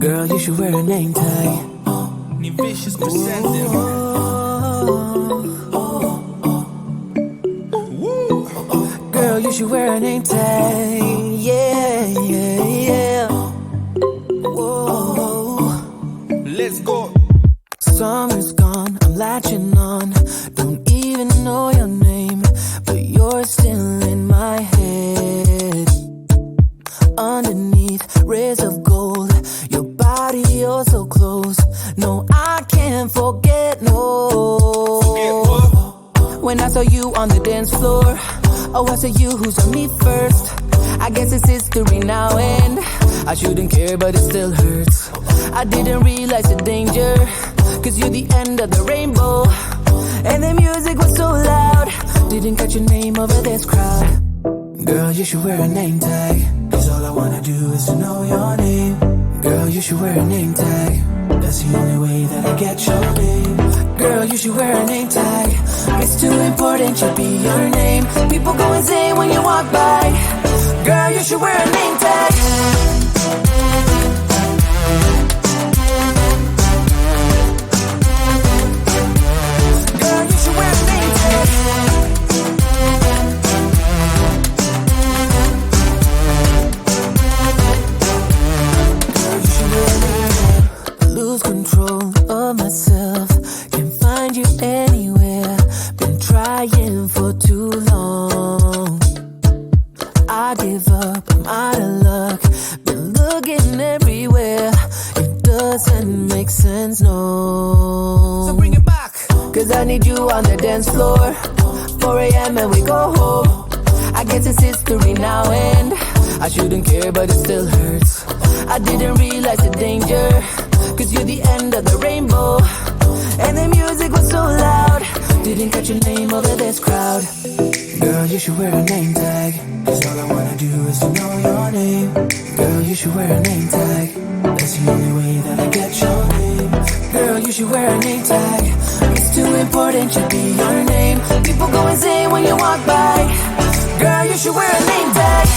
Girl, you should wear a name tag. Ni Vicious presenting. Girl, you should wear a name tag. Yeah, yeah, yeah. Whoa. Let's go. Summer's gone, I'm latching on. Don't even know your name, but you're still in my head. Underneath rays of gold, your body, you're so close. No, I can't forget, no. Forget what? When I saw you on the dance floor, oh, I saw you who's on me first. I guess it's history now, and I shouldn't care, but it still hurts. I didn't realize the danger, cause you're the end of the rainbow. And the music was so loud, didn't catch your name over this crowd. Girl, you should wear a name tag, cause all I wanna do is to know your name. Girl, you should wear a name tag, that's the only way that I get your name. Girl, you should wear a name tag, it's too important to be your name. People go insane when you walk by. Girl, you should wear a name tag. Control of myself, can't find you anywhere. Been trying for too long. I give up, I'm out of luck. Been looking everywhere, it doesn't make sense, no. So bring it back. Cause I need you on the dance floor. 4 a.m. and we go home. I guess it's history now, and I shouldn't care, but it still hurts. I didn't realize the danger, cause you're the end of the rainbow. And the music was so loud, didn't catch your name over this crowd. Girl, you should wear a name tag, cause all I wanna do is to know your name. Girl, you should wear a name tag, that's the only way that I get your name. Girl, you should wear a name tag, it's too important to be your name. People go insane when you walk by. Girl, you should wear a name tag.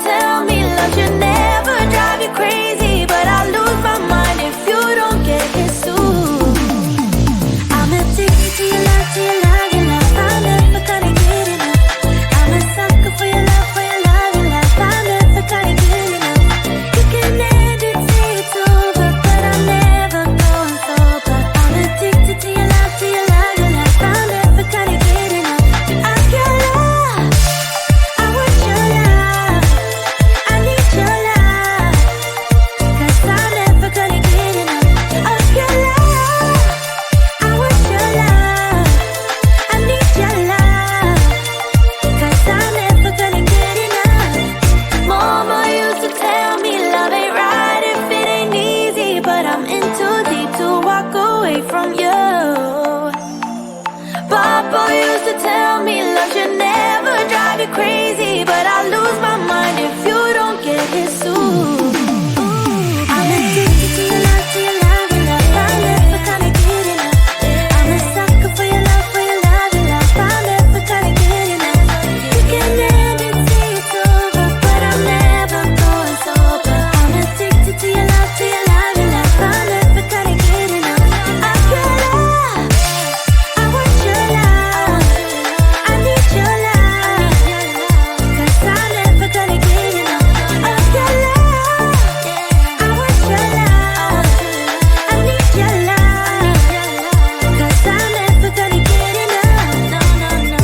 Tell me love should never drive you crazy, but I lose my mind if you don't I'm addicted to your love, to your love, your love. I never gonna get enough. I'm a sucker for your love, your love. I never gonna get enough. You can never say it's over, but I'm never going sober. I'm addicted to your love, your love. I never gonna get enough. I your love, I want your love, I need your love, 'cause I'm never gonna get enough of your love. I want your love, I need your love, 'cause I'm never gonna get enough. No, no, no.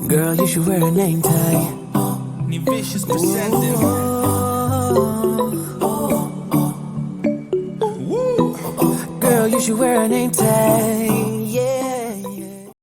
Girl, you should wear a name tag. Vicious presenter. Girl, you should wear a name tag.